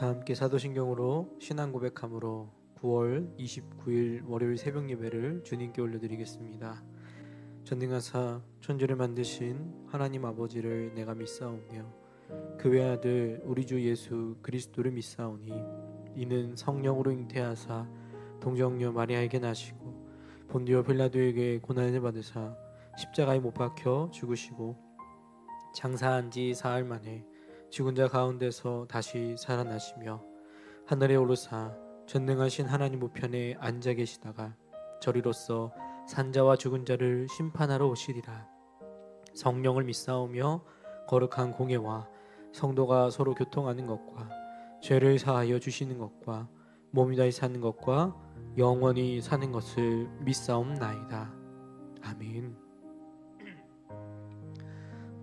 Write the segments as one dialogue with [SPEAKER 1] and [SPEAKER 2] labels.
[SPEAKER 1] 다 함께 사도신경으로 신앙 고백함으로 9월 29일 월요일 새벽 예배를 주님께 올려드리겠습니다. 전능하사 천지를 만드신 하나님 아버지를 내가 믿사오며 그 외아들 우리 주 예수 그리스도를 믿사오니 이는 성령으로 잉태하사 동정녀 마리아에게 나시고 본디오 빌라도에게 고난을 받으사 십자가에 못 박혀 죽으시고 장사한 지 사흘 만에 죽은 자 가운데서 다시 살아나시며 하늘에 오르사 전능하신 하나님 우편에 앉아 계시다가 저리로서 산자와 죽은 자를 심판하러 오시리라. 성령을 믿사오며 거룩한 공예와 성도가 서로 교통하는 것과 죄를 사하여 주시는 것과 몸이 다시 사는 것과 영원히 사는 것을 믿사옵나이다. 아멘.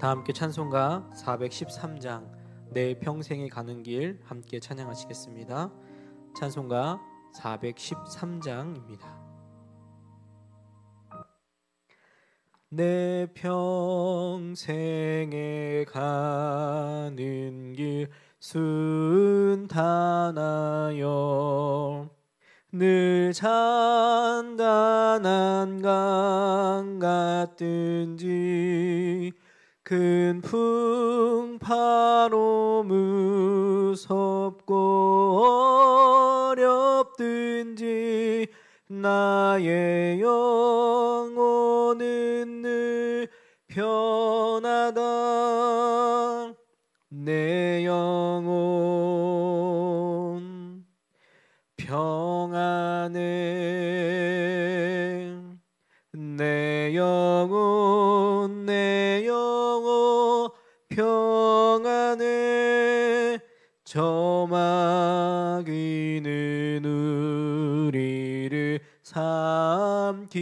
[SPEAKER 1] 다 함께 찬송가 413장 내 평생에 가는 길 함께 찬양하시겠습니다. 찬송가 413장입니다. 내 평생에 가는 길 순탄하여 늘 잔단한 강 같든지 큰 풍파로 무섭고 어렵든지 나의 영혼은 늘 편하다. 내 영혼 평안해. 내 영혼 평안해. 저마귀는 우리를 삼키려고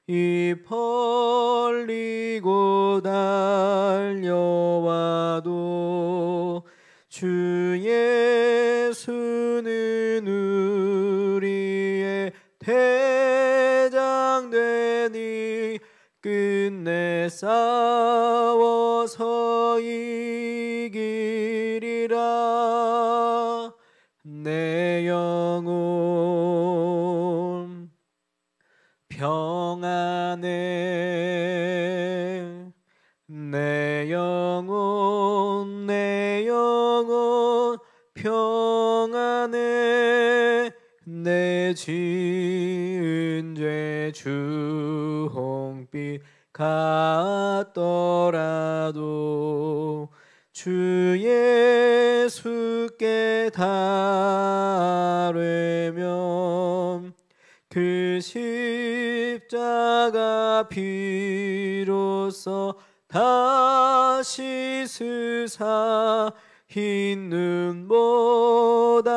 [SPEAKER 1] 입 벌리고 달려와도 주 예수는 우리의 대장 되니 끝내 싸워서 이기리라. 내 영혼 평안해. 내 영혼 평안해. 내 지은 죄 주홍빛 같더라도 주 예수께 달되면 그 십자가 피로써 다시 스사 흰 눈보다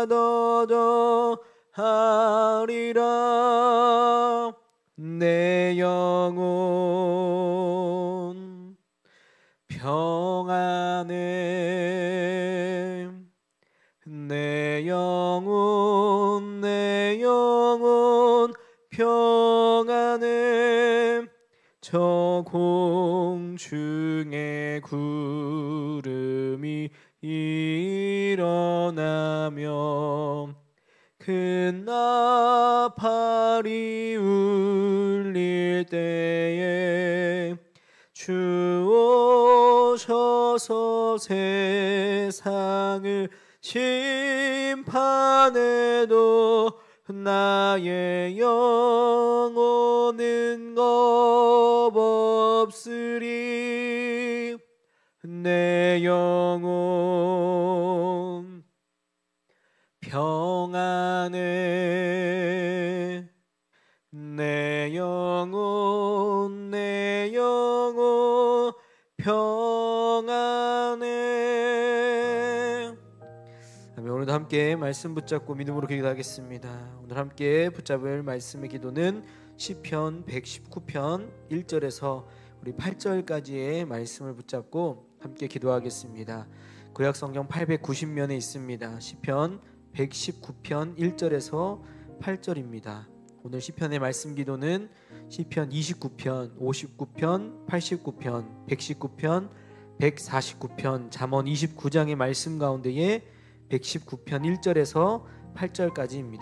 [SPEAKER 1] 더 하리라. 내 영혼 평안해. 내 영혼 평안해. 저 공중에 구름이 일어나며 큰 나팔이 울릴 때에 주 오셔서 세상을 심판해도 나의 영혼은 겁없으리. 내 영혼 평안해. 내 영혼 평안해. 오늘도 함께 말씀 붙잡고 믿음으로 기도하겠습니다. 오늘 함께 붙잡을 말씀의 기도는 시편 119편 1절에서 우리 8절까지의 말씀을 붙잡고 함께 기도하겠습니다. 구약성경 890면에 있습니다. 시편 119편 1절에서 8절입니다. 오늘 시편의 말씀 기도는 시편 29편, 59편, 89편, 119편, 149편 잠언 29장의 말씀 가운데에 119편 1절에서 8절까지입니다.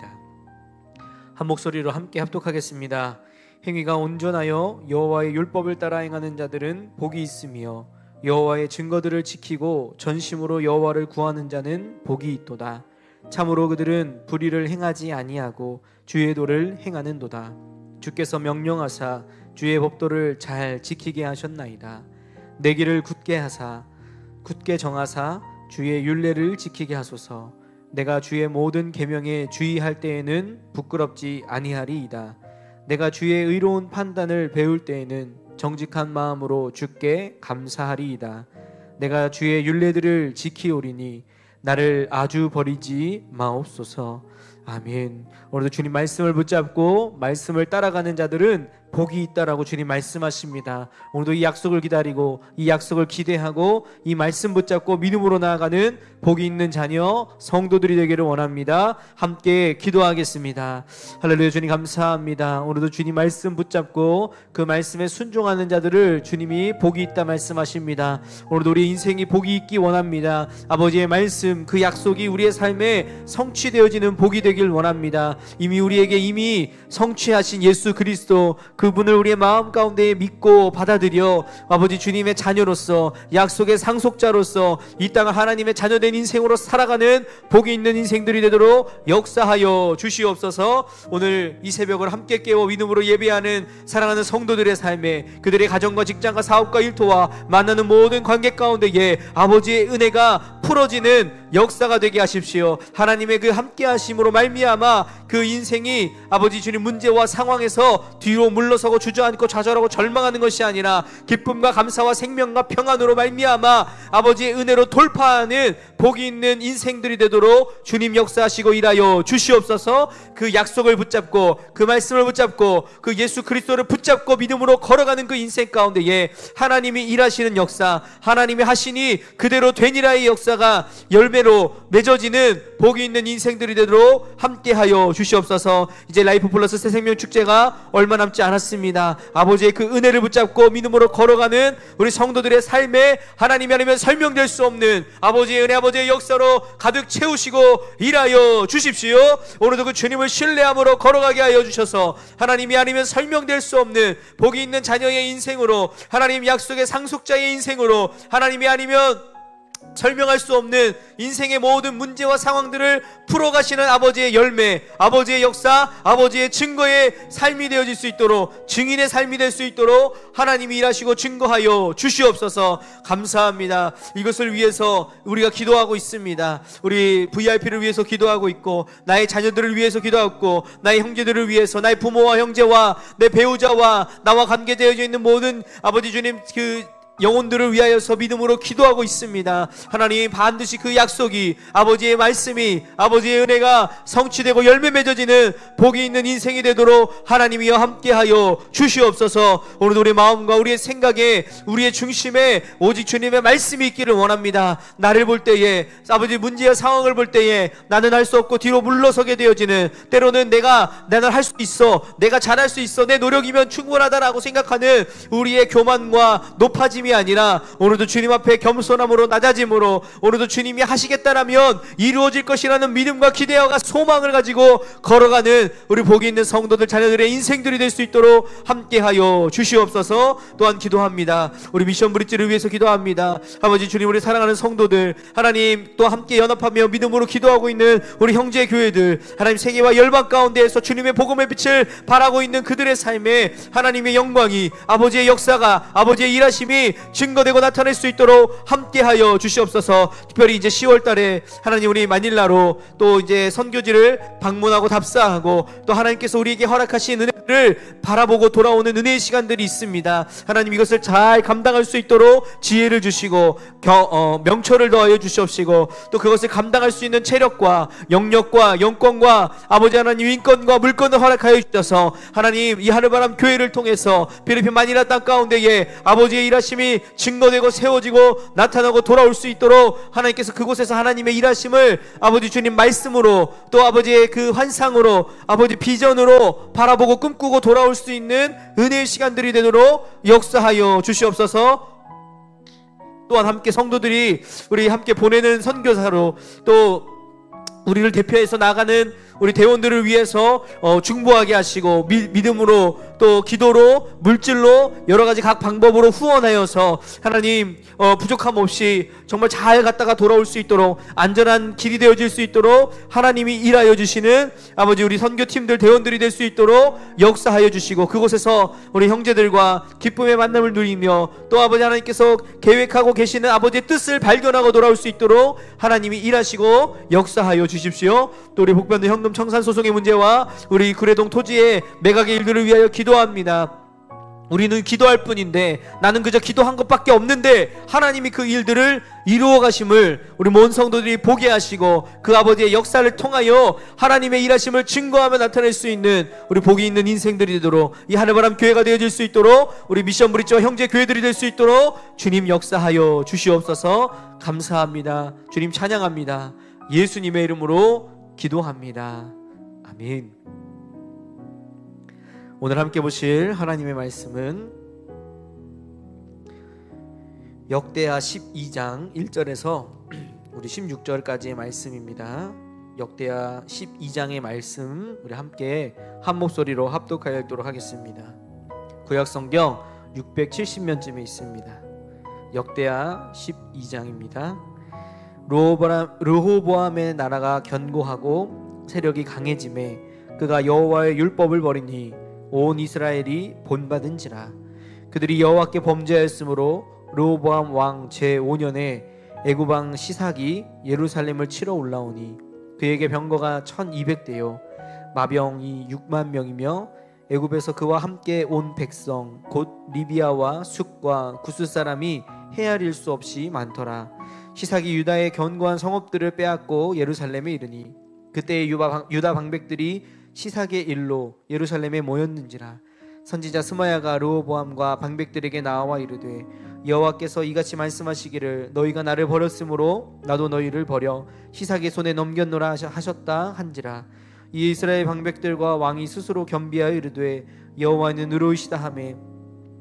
[SPEAKER 1] 한 목소리로 함께 합독하겠습니다. 행위가 온전하여 여호와의 율법을 따라 행하는 자들은 복이 있으며 여호와의 증거들을 지키고 전심으로 여호와를 구하는 자는 복이 있도다. 참으로 그들은 불의를 행하지 아니하고 주의 도를 행하는도다. 주께서 명령하사 주의 법도를 잘 지키게 하셨나이다. 내 길을 굳게 정하사 주의 율례를 지키게 하소서. 내가 주의 모든 계명에 주의할 때에는 부끄럽지 아니하리이다. 내가 주의 의로운 판단을 배울 때에는 정직한 마음으로 주께 감사하리이다. 내가 주의 율례들을 지키오리니 나를 아주 버리지 마옵소서. 아멘. 오늘도 주님 말씀을 붙잡고 말씀을 따라가는 자들은 복이 있다라고 주님 말씀하십니다. 오늘도 이 약속을 기다리고 이 약속을 기대하고 이 말씀 붙잡고 믿음으로 나아가는 복이 있는 자녀 성도들이 되기를 원합니다. 함께 기도하겠습니다. 할렐루야. 주님 감사합니다. 오늘도 주님 말씀 붙잡고 그 말씀에 순종하는 자들을 주님이 복이 있다 말씀하십니다. 오늘도 우리 인생이 복이 있기 원합니다. 아버지의 말씀 그 약속이 우리의 삶에 성취되어지는 복이 되길 원합니다. 이미 우리에게 성취하신 예수 그리스도 그분을 우리의 마음 가운데 믿고 받아들여 아버지 주님의 자녀로서 약속의 상속자로서 이 땅을 하나님의 자녀된 인생으로 살아가는 복이 있는 인생들이 되도록 역사하여 주시옵소서. 오늘 이 새벽을 함께 깨워 믿음으로 예배하는 사랑하는 성도들의 삶에 그들의 가정과 직장과 사업과 일터와 만나는 모든 관계 가운데에 아버지의 은혜가 풀어지는 역사가 되게 하십시오. 하나님의 그 함께 하심으로 말미암아 그 인생이 아버지 주님 문제와 상황에서 뒤로 물러서고 주저앉고 좌절하고 절망하는 것이 아니라 기쁨과 감사와 생명과 평안으로 말미암아 아버지의 은혜로 돌파하는 복이 있는 인생들이 되도록 주님 역사하시고 일하여 주시옵소서. 그 약속을 붙잡고 그 말씀을 붙잡고 그 예수 그리스도를 붙잡고 믿음으로 걸어가는 그 인생 가운데에 하나님이 일하시는 역사, 하나님이 하시니 그대로 되니라의 역사가 열매로 맺어지는 복이 있는 인생들이 되도록 함께하여 주시옵소서. 이제 라이프 플러스 새 생명 축제가 얼마 남지 않았습니다. 아버지의 그 은혜를 붙잡고 믿음으로 걸어가는 우리 성도들의 삶에 하나님이 아니면 설명될 수 없는 아버지의 은혜, 아버지의 역사로 가득 채우시고 일하여 주십시오. 오늘도 그 주님을 신뢰함으로 걸어가게 하여 주셔서 하나님이 아니면 설명될 수 없는 복이 있는 자녀의 인생으로, 하나님 약속의 상속자의 인생으로, 하나님이 아니면 설명할 수 없는 인생의 모든 문제와 상황들을 풀어가시는 아버지의 열매, 아버지의 역사, 아버지의 증거의 삶이 되어질 수 있도록, 증인의 삶이 될 수 있도록 하나님이 일하시고 증거하여 주시옵소서. 감사합니다. 이것을 위해서 우리가 기도하고 있습니다. 우리 VIP를 위해서 기도하고 있고, 나의 자녀들을 위해서 기도하고, 나의 형제들을 위해서, 나의 부모와 형제와 내 배우자와 나와 관계되어져 있는 모든 아버지 주님 그 영혼들을 위하여서 믿음으로 기도하고 있습니다. 하나님 반드시 그 약속이, 아버지의 말씀이, 아버지의 은혜가 성취되고 열매 맺어지는 복이 있는 인생이 되도록 하나님이여 함께하여 주시옵소서. 오늘도 우리 마음과 우리의 생각에, 우리의 중심에 오직 주님의 말씀이 있기를 원합니다. 나를 볼 때에, 아버지 문제와 상황을 볼 때에 나는 할 수 없고 뒤로 물러서게 되어지는, 때로는 나는 할 수 있어, 내가 잘할 수 있어, 내 노력이면 충분하다라고 생각하는 우리의 교만과 높아짐이 아니라 오늘도 주님 앞에 겸손함으로 낮아짐으로, 오늘도 주님이 하시겠다라면 이루어질 것이라는 믿음과 기대와 소망을 가지고 걸어가는 우리 복이 있는 성도들 자녀들의 인생들이 될 수 있도록 함께하여 주시옵소서. 또한 기도합니다. 우리 미션 브릿지를 위해서 기도합니다. 아버지 주님, 우리 사랑하는 성도들 하나님 또 함께 연합하며 믿음으로 기도하고 있는 우리 형제 교회들, 하나님 세계와 열방 가운데에서 주님의 복음의 빛을 발하고 있는 그들의 삶에 하나님의 영광이, 아버지의 역사가, 아버지의 일하심이 증거되고 나타낼 수 있도록 함께하여 주시옵소서. 특별히 이제 10월달에 하나님 우리 마닐라로 또 이제 선교지를 방문하고 답사하고, 또 하나님께서 우리에게 허락하신 은혜를 바라보고 돌아오는 은혜의 시간들이 있습니다. 하나님 이것을 잘 감당할 수 있도록 지혜를 주시고 명철을 더하여 주시옵시고, 또 그것을 감당할 수 있는 체력과 영력과 영권과 아버지 하나님 인권과 물권을 허락하여 주셔서 하나님 이 하늘바람 교회를 통해서 필리핀 마닐라 땅 가운데에 아버지의 일하심이 증거되고 세워지고 나타나고 돌아올 수 있도록 하나님께서 그곳에서 하나님의 일하심을 아버지 주님 말씀으로, 또 아버지의 그 환상으로, 아버지 비전으로 바라보고 꿈꾸고 돌아올 수 있는 은혜의 시간들이 되도록 역사하여 주시옵소서. 또한 함께 성도들이 우리 함께 보내는 선교사로 또 우리를 대표해서 나가는 우리 대원들을 위해서 중보하게 하시고 믿음으로 또 기도로 물질로 여러 가지 각 방법으로 후원하여서 하나님 부족함 없이 정말 잘 갔다가 돌아올 수 있도록 안전한 길이 되어질 수 있도록 하나님이 일하여 주시는 아버지 우리 선교팀들 대원들이 될 수 있도록 역사하여 주시고 그곳에서 우리 형제들과 기쁨의 만남을 누리며 또 아버지 하나님께서 계획하고 계시는 아버지의 뜻을 발견하고 돌아올 수 있도록 하나님이 일하시고 역사하여 주십시오. 또 우리 복변도 현금 청산 소송의 문제와 우리 구례동 토지의 매각의 일들을 위하여 기도합니다. 우리는 기도할 뿐인데 나는 그저 기도한 것밖에 없는데 하나님이 그 일들을 이루어 가심을 우리 모든 성도들이 보게 하시고 그 아버지의 역사를 통하여 하나님의 일하심을 증거하며 나타낼 수 있는 우리 복이 있는 인생들이 되도록 이 하늘바람 교회가 되어질 수 있도록 우리 미션 브릿지와 형제 교회들이 될 수 있도록 주님 역사하여 주시옵소서. 감사합니다. 주님 찬양합니다. 예수님의 이름으로 기도합니다. 아멘. 오늘 함께 보실 하나님의 말씀은 역대하 12장 1절에서 우리 16절까지의 말씀입니다. 역대하 12장의 말씀 우리 함께 한 목소리로 합독하여 읽도록 하겠습니다. 구약성경 670면쯤에 있습니다. 역대하 12장입니다. 르호보암의 나라가 견고하고 세력이 강해짐에 그가 여호와의 율법을 버리니 온 이스라엘이 본받은지라. 그들이 여호와께 범죄하였으므로 르호보암 왕 제5년에 애굽 왕 시삭이 예루살렘을 치러 올라오니 그에게 병거가 1200대요 마병이 6만 명이며 애굽에서 그와 함께 온 백성 곧 리비아와 숫과 구스 사람이 헤아릴 수 없이 많더라. 시삭이 유다의 견고한 성읍들을 빼앗고 예루살렘에 이르니 그때의 유다 방백들이 시삭의 일로 예루살렘에 모였는지라. 선지자 스마야가 르호보암과 방백들에게 나와 이르되 여호와께서 이같이 말씀하시기를 너희가 나를 버렸으므로 나도 너희를 버려 시삭의 손에 넘겼노라 하셨다 한지라. 이 이스라엘 방백들과 왕이 스스로 겸비하여 이르되 여호와는 의로우시다 하매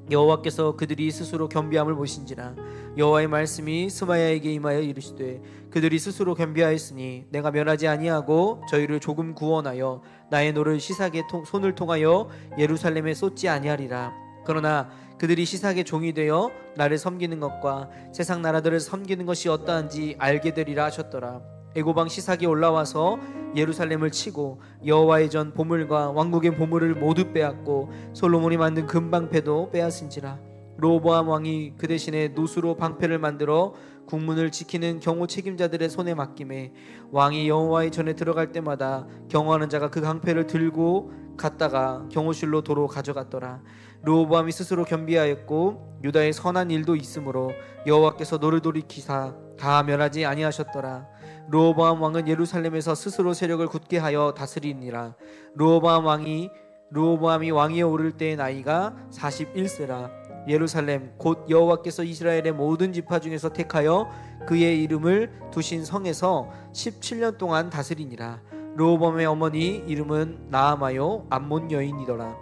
[SPEAKER 1] 여호와께서 그들이 스스로 겸비함을 보신지라. 여호와의 말씀이 스마야에게 임하여 이르시되 그들이 스스로 겸비하였으니 내가 멸하지 아니하고 저희를 조금 구원하여 나의 노를 시삭의 손을 통하여 예루살렘에 쏟지 아니하리라. 그러나 그들이 시삭의 종이 되어 나를 섬기는 것과 세상 나라들을 섬기는 것이 어떠한지 알게 되리라 하셨더라. 애굽 왕 시삭이 올라와서 예루살렘을 치고 여호와의 전 보물과 왕국의 보물을 모두 빼앗고 솔로몬이 만든 금방패도 빼앗은지라. 르호보암 왕이 그 대신에 노수로 방패를 만들어 국문을 지키는 경호 책임자들의 손에 맡김에 왕이 여호와의 전에 들어갈 때마다 경호하는 자가 그 방패를 들고 갔다가 경호실로 도로 가져갔더라. 르호보암이 스스로 겸비하였고 유다의 선한 일도 있으므로 여호와께서 너를 돌이키사 다 멸하지 아니하셨더라. 르호보암 왕은 예루살렘에서 스스로 세력을 굳게 하여 다스리니라. 르호보암이 왕위에 오를 때의 나이가 41세라. 예루살렘 곧 여호와께서 이스라엘의 모든 지파 중에서 택하여 그의 이름을 두신 성에서 17년 동안 다스리니라. 르호보암의 어머니 이름은 나아마요 암몬 여인이더라.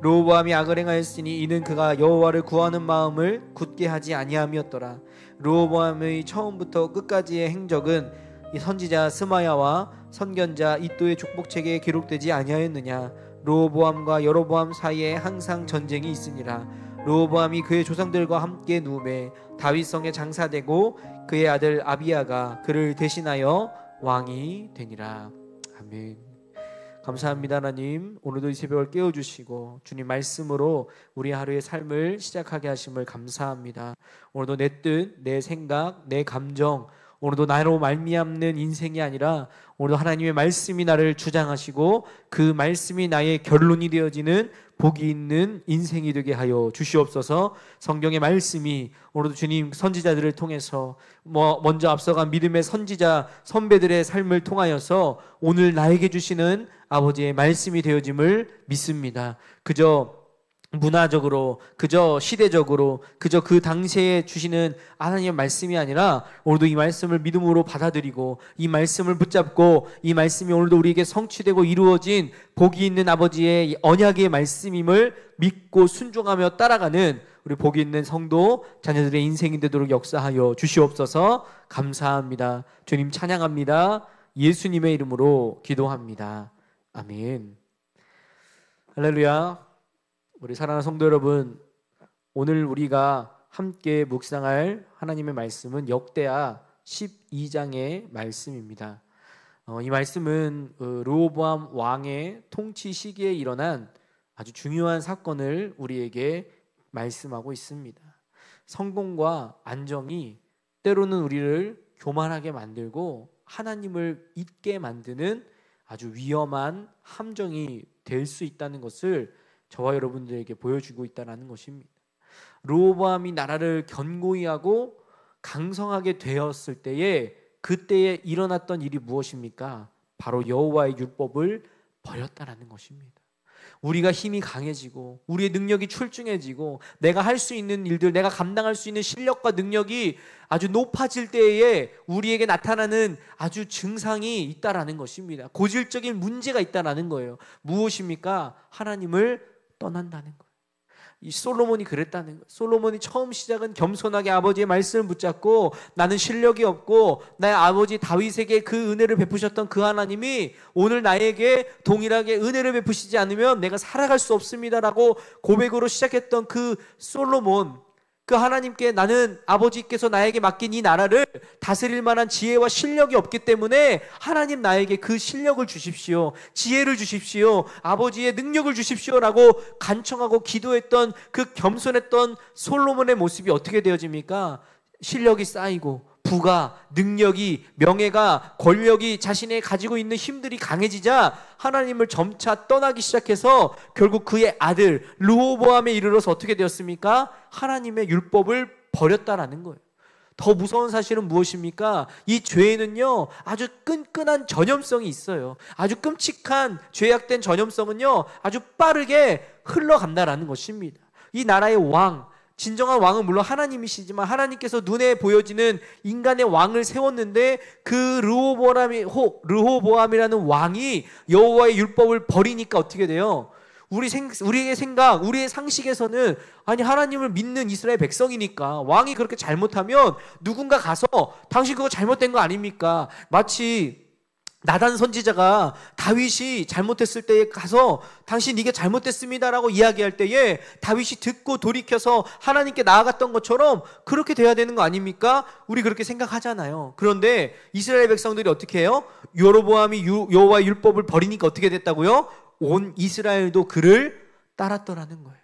[SPEAKER 1] 르호보암이 악을 행하였으니 이는 그가 여호와를 구하는 마음을 굳게 하지 아니함이었더라. 르호보암의 처음부터 끝까지의 행적은 이 선지자 스마야와 선견자 이도의 족복책에 기록되지 아니하였느냐. 르호보암과 여로보암 사이에 항상 전쟁이 있으니라. 르호보암이 그의 조상들과 함께 누움에 다윗성에 장사되고 그의 아들 아비야가 그를 대신하여 왕이 되니라. 아멘. 감사합니다. 하나님 오늘도 이 새벽을 깨워주시고 주님 말씀으로 우리 하루의 삶을 시작하게 하심을 감사합니다. 오늘도 내 뜻, 내 생각, 내 감정 오늘도 나로 말미암는 인생이 아니라 오늘도 하나님의 말씀이 나를 주장하시고 그 말씀이 나의 결론이 되어지는 복이 있는 인생이 되게 하여 주시옵소서. 성경의 말씀이 오늘도 주님 선지자들을 통해서 먼저 앞서간 믿음의 선지자 선배들의 삶을 통하여서 오늘 나에게 주시는 아버지의 말씀이 되어짐을 믿습니다. 그저 문화적으로 그저 시대적으로 그저 그 당시에 주시는 하나님의 말씀이 아니라 오늘도 이 말씀을 믿음으로 받아들이고 이 말씀을 붙잡고 이 말씀이 오늘도 우리에게 성취되고 이루어진 복이 있는 아버지의 언약의 말씀임을 믿고 순종하며 따라가는 우리 복이 있는 성도 자녀들의 인생이 되도록 역사하여 주시옵소서. 감사합니다. 주님 찬양합니다. 예수님의 이름으로 기도합니다. 아멘. 할렐루야. 우리 사랑하는 성도 여러분, 오늘 우리가 함께 묵상할 하나님의 말씀은 역대하 12장의 말씀입니다. 이 말씀은 르호보암 왕의 통치 시기에 일어난 아주 중요한 사건을 우리에게 말씀하고 있습니다. 성공과 안정이 때로는 우리를 교만하게 만들고 하나님을 잊게 만드는 아주 위험한 함정이 될 수 있다는 것을 저와 여러분들에게 보여주고 있다는 것입니다. 르호보암이 나라를 견고히 하고 강성하게 되었을 때에 그때에 일어났던 일이 무엇입니까? 바로 여호와의 율법을 버렸다라는 것입니다. 우리가 힘이 강해지고 우리의 능력이 출중해지고 내가 할 수 있는 일들, 내가 감당할 수 있는 실력과 능력이 아주 높아질 때에 우리에게 나타나는 아주 증상이 있다라는 것입니다. 고질적인 문제가 있다라는 거예요. 무엇입니까? 하나님을 떠난다는 거예요. 이 솔로몬이 그랬다는 거예요. 솔로몬이 처음 시작은 겸손하게 아버지의 말씀을 붙잡고 나는 실력이 없고 나의 아버지 다윗에게 그 은혜를 베푸셨던 그 하나님이 오늘 나에게 동일하게 은혜를 베푸시지 않으면 내가 살아갈 수 없습니다라고 고백으로 시작했던 그 솔로몬, 그 하나님께 나는 아버지께서 나에게 맡긴 이 나라를 다스릴 만한 지혜와 실력이 없기 때문에 하나님 나에게 그 실력을 주십시오, 지혜를 주십시오, 아버지의 능력을 주십시오라고 간청하고 기도했던 그 겸손했던 솔로몬의 모습이 어떻게 되어집니까? 실력이 쌓이고 부가, 능력이, 명예가, 권력이 자신의 가지고 있는 힘들이 강해지자 하나님을 점차 떠나기 시작해서 결국 그의 아들 르호보암에 이르러서 어떻게 되었습니까? 하나님의 율법을 버렸다라는 거예요. 더 무서운 사실은 무엇입니까? 이 죄에는요 아주 끈끈한 전염성이 있어요. 아주 끔찍한 죄악된 전염성은요 아주 빠르게 흘러간다라는 것입니다. 이 나라의 왕, 진정한 왕은 물론 하나님이시지만 하나님께서 눈에 보여지는 인간의 왕을 세웠는데 그 르호보암이라는 왕이 여호와의 율법을 버리니까 어떻게 돼요? 우리의 생각, 우리의 상식에서는 아니 하나님을 믿는 이스라엘 백성이니까 왕이 그렇게 잘못하면 누군가 가서 당신 그거 잘못된 거 아닙니까? 마치 나단 선지자가 다윗이 잘못했을 때에 가서 당신 이게 잘못됐습니다라고 이야기할 때에 다윗이 듣고 돌이켜서 하나님께 나아갔던 것처럼 그렇게 돼야 되는 거 아닙니까? 우리 그렇게 생각하잖아요. 그런데 이스라엘 백성들이 어떻게 해요? 여로보암이 여호와의 율법을 버리니까 어떻게 됐다고요? 온 이스라엘도 그를 따랐더라는 거예요.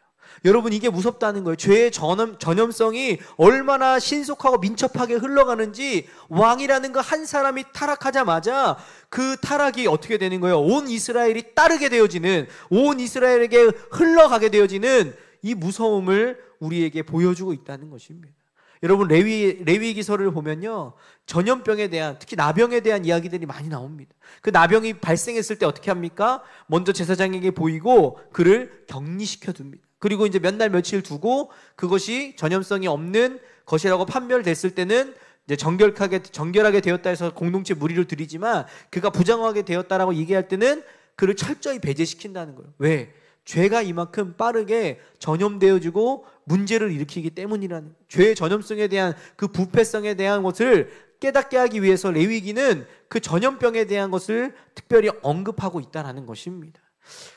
[SPEAKER 1] 여러분 이게 무섭다는 거예요. 죄의 전염성이 얼마나 신속하고 민첩하게 흘러가는지 왕이라는 그 한 사람이 타락하자마자 그 타락이 어떻게 되는 거예요? 온 이스라엘이 따르게 되어지는, 온 이스라엘에게 흘러가게 되어지는 이 무서움을 우리에게 보여주고 있다는 것입니다. 여러분 레위기서를 보면요 전염병에 대한, 특히 나병에 대한 이야기들이 많이 나옵니다. 그 나병이 발생했을 때 어떻게 합니까? 먼저 제사장에게 보이고 그를 격리시켜 둡니다. 그리고 이제 몇 날 며칠 두고 그것이 전염성이 없는 것이라고 판별됐을 때는 이제 정결하게 되었다 해서 공동체 무리를 드리지만 그가 부정하게 되었다라고 얘기할 때는 그를 철저히 배제시킨다는 거예요. 왜? 죄가 이만큼 빠르게 전염되어지고 문제를 일으키기 때문이라는 거예요. 죄의 전염성에 대한 그 부패성에 대한 것을 깨닫게 하기 위해서 레위기는 그 전염병에 대한 것을 특별히 언급하고 있다는 것입니다.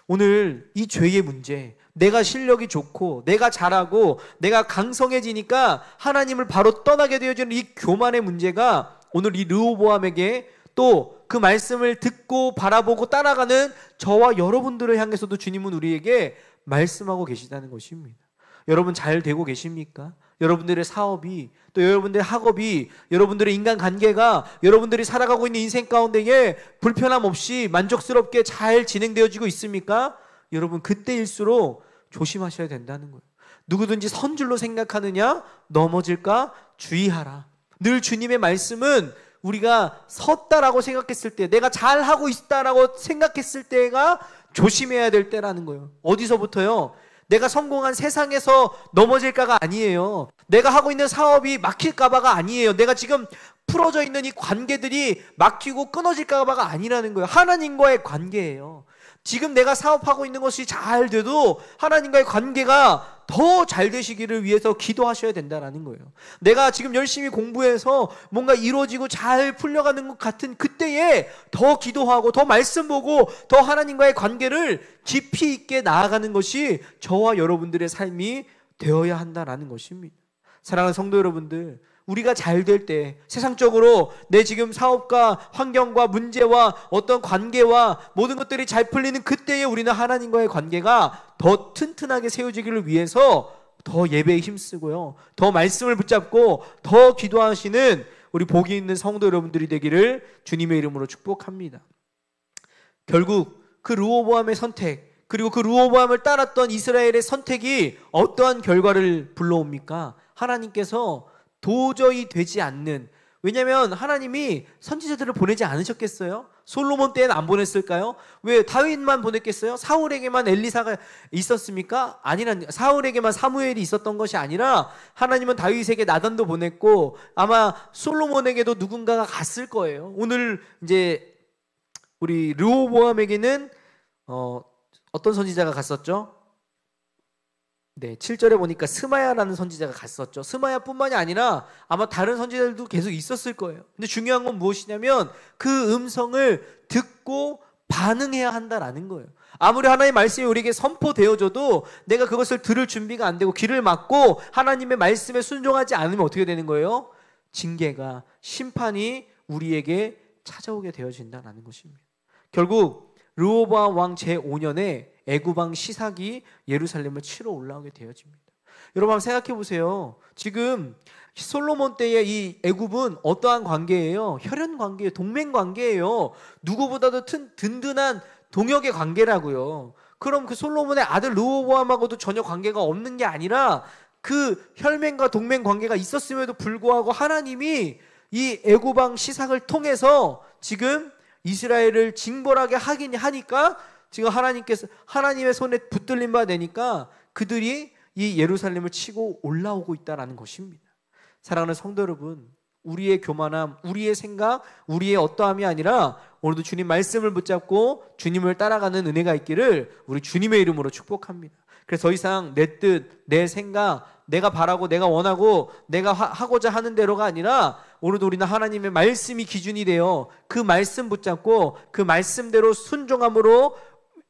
[SPEAKER 1] 오늘 이 죄의 문제, 내가 실력이 좋고 내가 잘하고 내가 강성해지니까 하나님을 바로 떠나게 되어지는 이 교만의 문제가 오늘 이 르호보암에게 또 그 말씀을 듣고 바라보고 따라가는 저와 여러분들을 향해서도 주님은 우리에게 말씀하고 계시다는 것입니다. 여러분 잘 되고 계십니까? 여러분들의 사업이, 또 여러분들의 학업이, 여러분들의 인간관계가, 여러분들이 살아가고 있는 인생 가운데에 불편함 없이 만족스럽게 잘 진행되어지고 있습니까? 여러분 그때일수록 조심하셔야 된다는 거예요. 누구든지 선줄로 생각하느냐? 넘어질까? 주의하라. 늘 주님의 말씀은 우리가 섰다라고 생각했을 때, 내가 잘하고 있다라고 생각했을 때가 조심해야 될 때라는 거예요. 어디서부터요? 내가 성공한 세상에서 넘어질까가 아니에요. 내가 하고 있는 사업이 막힐까봐가 아니에요. 내가 지금 풀어져 있는 이 관계들이 막히고 끊어질까봐가 아니라는 거예요. 하나님과의 관계예요. 지금 내가 사업하고 있는 것이 잘 돼도 하나님과의 관계가 더 잘 되시기를 위해서 기도하셔야 된다는 거예요. 내가 지금 열심히 공부해서 뭔가 이루어지고 잘 풀려가는 것 같은 그때에 더 기도하고 더 말씀 보고 더 하나님과의 관계를 깊이 있게 나아가는 것이 저와 여러분들의 삶이 되어야 한다는 것입니다. 사랑하는 성도 여러분들, 우리가 잘 될 때, 세상적으로 내 지금 사업과 환경과 문제와 어떤 관계와 모든 것들이 잘 풀리는 그때에 우리는 하나님과의 관계가 더 튼튼하게 세워지기를 위해서 더 예배에 힘쓰고요, 더 말씀을 붙잡고 더 기도하시는 우리 복이 있는 성도 여러분들이 되기를 주님의 이름으로 축복합니다. 결국 그 르호보암의 선택, 그리고 그 르호보암을 따랐던 이스라엘의 선택이 어떠한 결과를 불러옵니까? 하나님께서 도저히 되지 않는, 왜냐하면 하나님이 선지자들을 보내지 않으셨겠어요? 솔로몬 때는 안 보냈을까요? 왜 다윗만 보냈겠어요? 사울에게만 엘리사가 있었습니까? 아니란, 사울에게만 사무엘이 있었던 것이 아니라 하나님은 다윗에게 나단도 보냈고 아마 솔로몬에게도 누군가가 갔을 거예요. 오늘 이제 우리 르호보암에게는 어떤 선지자가 갔었죠? 네, 7절에 보니까 스마야라는 선지자가 갔었죠. 스마야뿐만이 아니라 아마 다른 선지자들도 계속 있었을 거예요. 근데 중요한 건 무엇이냐면 그 음성을 듣고 반응해야 한다라는 거예요. 아무리 하나님의 말씀이 우리에게 선포되어져도 내가 그것을 들을 준비가 안 되고 귀를 막고 하나님의 말씀에 순종하지 않으면 어떻게 되는 거예요? 징계가, 심판이 우리에게 찾아오게 되어진다는 것입니다. 결국 르호보암 왕 제5년에 애굽 왕 시삭이 예루살렘을 치러 올라오게 되어집니다. 여러분 한번 생각해 보세요. 지금 솔로몬 때의 이 애굽은 어떠한 관계예요? 혈연 관계예요. 동맹 관계예요. 누구보다도 든든한 동역의 관계라고요. 그럼 그 솔로몬의 아들 르호보암하고도 전혀 관계가 없는 게 아니라 그 혈맹과 동맹 관계가 있었음에도 불구하고 하나님이 이 애굽 왕 시삭을 통해서 지금 이스라엘을 징벌하게 하긴 하니까 지금 하나님께서 하나님의 손에 붙들린 바 되니까 그들이 이 예루살렘을 치고 올라오고 있다는 것입니다. 사랑하는 성도 여러분, 우리의 교만함, 우리의 생각, 우리의 어떠함이 아니라 오늘도 주님 말씀을 붙잡고 주님을 따라가는 은혜가 있기를 우리 주님의 이름으로 축복합니다. 그래서 더 이상 내 뜻, 내 생각, 내가 바라고 내가 원하고 내가 하고자 하는 대로가 아니라 오늘도 우리는 하나님의 말씀이 기준이 되어 그 말씀 붙잡고 그 말씀대로 순종함으로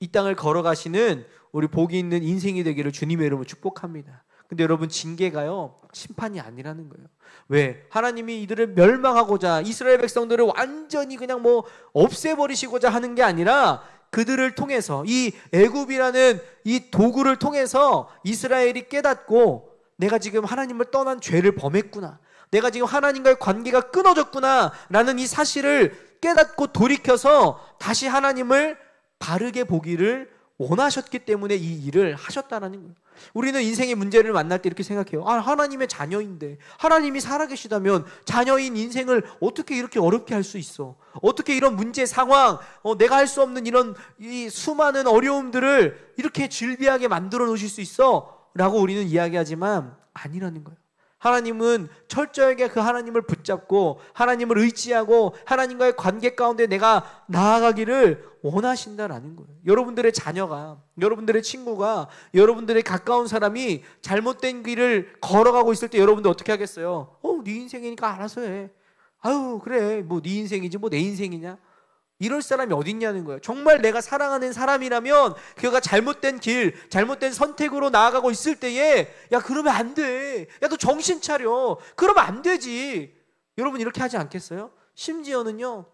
[SPEAKER 1] 이 땅을 걸어가시는 우리 복이 있는 인생이 되기를 주님의 이름으로 축복합니다. 근데 여러분, 징계가요 심판이 아니라는 거예요. 왜? 하나님이 이들을 멸망하고자, 이스라엘 백성들을 완전히 그냥 뭐 없애버리시고자 하는 게 아니라 그들을 통해서, 이 애굽이라는 이 도구를 통해서 이스라엘이 깨닫고 내가 지금 하나님을 떠난 죄를 범했구나, 내가 지금 하나님과의 관계가 끊어졌구나 라는 이 사실을 깨닫고 돌이켜서 다시 하나님을 바르게 보기를 원하셨기 때문에 이 일을 하셨다는 거예요. 우리는 인생의 문제를 만날 때 이렇게 생각해요. 하나님의 자녀인데, 하나님이 살아계시다면 자녀인 인생을 어떻게 이렇게 어렵게 할 수 있어? 어떻게 이런 문제 상황, 내가 할 수 없는 이런 이 수많은 어려움들을 이렇게 질비하게 만들어 놓으실 수 있어? 라고 우리는 이야기하지만 아니라는 거예요. 하나님은 철저하게 그 하나님을 붙잡고 하나님을 의지하고 하나님과의 관계 가운데 내가 나아가기를 원하신다라는 거예요. 여러분들의 자녀가, 여러분들의 친구가, 여러분들의 가까운 사람이 잘못된 길을 걸어가고 있을 때 여러분들 어떻게 하겠어요? 네 인생이니까 알아서 해. 아유 그래, 뭐 네 인생이지 뭐 내 인생이냐? 이럴 사람이 어디 있냐는 거예요. 정말 내가 사랑하는 사람이라면 그가 잘못된 길, 잘못된 선택으로 나아가고 있을 때에 야 그러면 안 돼, 야 너 정신 차려, 그러면 안 되지. 여러분 이렇게 하지 않겠어요? 심지어는요,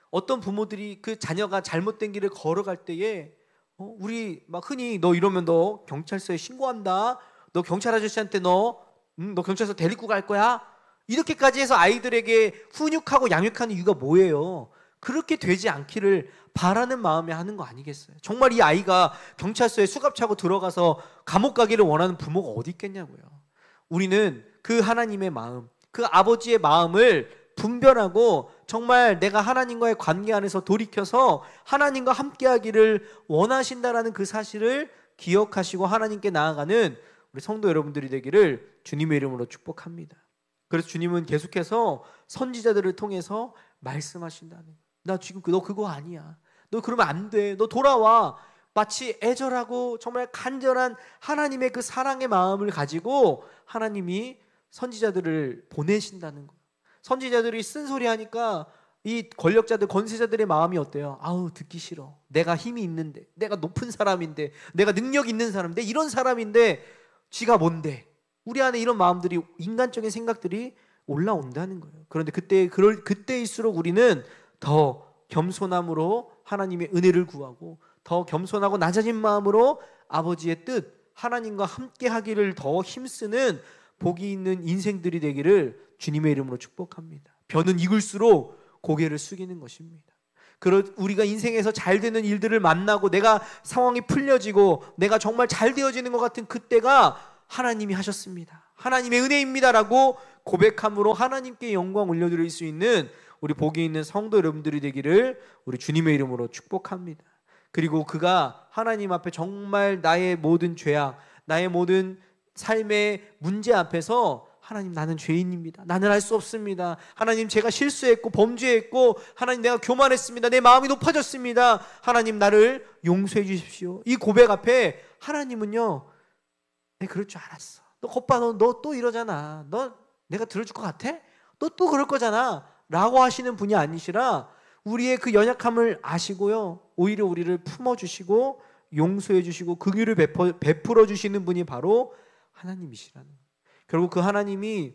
[SPEAKER 1] 어떤 부모들이 그 자녀가 잘못된 길을 걸어갈 때에 우리 막 흔히 너 이러면 너 경찰서에 신고한다, 너 경찰 아저씨한테 너 경찰서 데리고 갈 거야, 이렇게까지 해서 아이들에게 훈육하고 양육하는 이유가 뭐예요? 그렇게 되지 않기를 바라는 마음에 하는 거 아니겠어요? 정말 이 아이가 경찰서에 수갑 차고 들어가서 감옥 가기를 원하는 부모가 어디 있겠냐고요. 우리는 그 하나님의 마음, 그 아버지의 마음을 분별하고 정말 내가 하나님과의 관계 안에서 돌이켜서 하나님과 함께하기를 원하신다라는 그 사실을 기억하시고 하나님께 나아가는 우리 성도 여러분들이 되기를 주님의 이름으로 축복합니다. 그래서 주님은 계속해서 선지자들을 통해서 말씀하신다는 거예요. 나 지금 너 그거 아니야. 너 그러면 안 돼. 너 돌아와. 마치 애절하고 정말 간절한 하나님의 그 사랑의 마음을 가지고 하나님이 선지자들을 보내신다는 거예요. 선지자들이 쓴소리 하니까 이 권력자들, 권세자들의 마음이 어때요? 아우, 듣기 싫어. 내가 힘이 있는데, 내가 높은 사람인데, 내가 능력 있는 사람인데, 이런 사람인데 지가 뭔데? 우리 안에 이런 마음들이, 인간적인 생각들이 올라온다는 거예요. 그런데 그때일수록 우리는 더 겸손함으로 하나님의 은혜를 구하고, 더 겸손하고 낮아진 마음으로 아버지의 뜻, 하나님과 함께 하기를 더 힘쓰는 복이 있는 인생들이 되기를 주님의 이름으로 축복합니다. 벼는 익을수록 고개를 숙이는 것입니다. 우리가 인생에서 잘 되는 일들을 만나고 내가 상황이 풀려지고 내가 정말 잘 되어지는 것 같은 그때가 하나님이 하셨습니다. 하나님의 은혜입니다라고 고백함으로 하나님께 영광 올려드릴 수 있는 우리 복이 있는 성도 여러분들이 되기를 우리 주님의 이름으로 축복합니다. 그리고 그가 하나님 앞에 정말 나의 모든 죄악, 나의 모든 삶의 문제 앞에서 하나님, 나는 죄인입니다. 나는 할 수 없습니다. 하나님, 제가 실수했고 범죄했고, 하나님, 내가 교만했습니다. 내 마음이 높아졌습니다. 하나님, 나를 용서해 주십시오. 이 고백 앞에 하나님은요, 내가 그럴 줄 알았어. 너 겉봐, 너 또 이러잖아. 너 내가 들어줄 것 같아? 너 또 그럴 거잖아 라고 하시는 분이 아니시라 우리의 그 연약함을 아시고요, 오히려 우리를 품어주시고 용서해 주시고 그 길을 베풀어 주시는 분이 바로 하나님이시라는 거예요. 결국 그 하나님이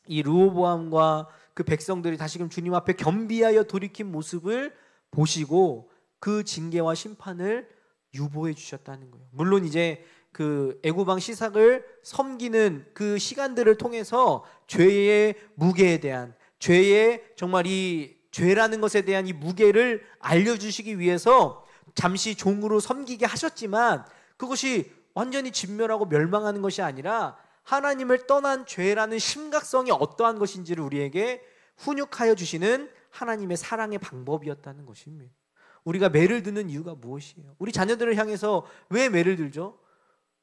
[SPEAKER 1] 이 르호보암과 그 백성들이 다시금 주님 앞에 겸비하여 돌이킨 모습을 보시고 그 징계와 심판을 유보해 주셨다는 거예요. 물론 이제 그 애굽왕 시삭을 섬기는 그 시간들을 통해서 죄의 무게에 대한, 죄의 정말 이 죄라는 것에 대한 이 무게를 알려주시기 위해서 잠시 종으로 섬기게 하셨지만 그것이 완전히 진멸하고 멸망하는 것이 아니라 하나님을 떠난 죄라는 심각성이 어떠한 것인지를 우리에게 훈육하여 주시는 하나님의 사랑의 방법이었다는 것입니다. 우리가 매를 드는 이유가 무엇이에요? 우리 자녀들을 향해서 왜 매를 들죠?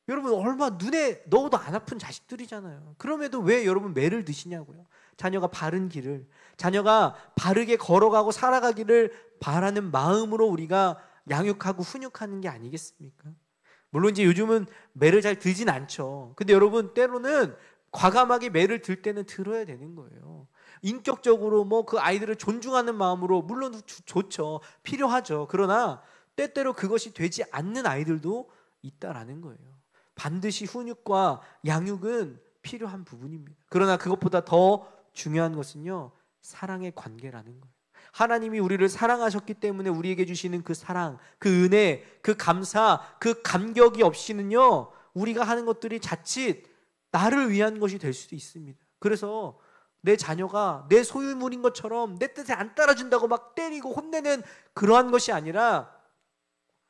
[SPEAKER 1] 여러분, 얼마 눈에 넣어도 안 아픈 자식들이잖아요. 그럼에도 왜 여러분 매를 드시냐고요? 자녀가 바른 길을, 자녀가 바르게 걸어가고 살아가기를 바라는 마음으로 우리가 양육하고 훈육하는 게 아니겠습니까? 물론 이제 요즘은 매를 잘 들진 않죠. 근데 여러분, 때로는 과감하게 매를 들 때는 들어야 되는 거예요. 인격적으로 뭐 그 아이들을 존중하는 마음으로 물론 좋죠. 필요하죠. 그러나 때때로 그것이 되지 않는 아이들도 있다라는 거예요. 반드시 훈육과 양육은 필요한 부분입니다. 그러나 그것보다 더 중요한 것은요, 사랑의 관계라는 거예요. 하나님이 우리를 사랑하셨기 때문에 우리에게 주시는 그 사랑, 그 은혜, 그 감사, 그 감격이 없이는요, 우리가 하는 것들이 자칫 나를 위한 것이 될 수도 있습니다. 그래서 내 자녀가 내 소유물인 것처럼 내 뜻에 안 따라준다고 막 때리고 혼내는 그러한 것이 아니라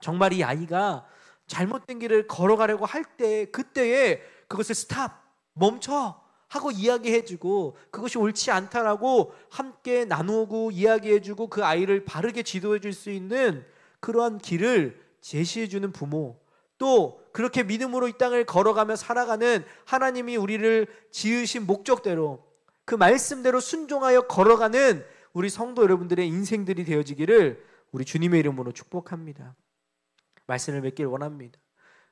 [SPEAKER 1] 정말 이 아이가 잘못된 길을 걸어가려고 할 때 그때에 그것을 스탑, 멈춰 하고 이야기해주고 그것이 옳지 않다라고 함께 나누고 이야기해주고 그 아이를 바르게 지도해줄 수 있는 그러한 길을 제시해주는 부모, 또 그렇게 믿음으로 이 땅을 걸어가며 살아가는 하나님이 우리를 지으신 목적대로 그 말씀대로 순종하여 걸어가는 우리 성도 여러분들의 인생들이 되어지기를 우리 주님의 이름으로 축복합니다. 말씀을 맺길 원합니다.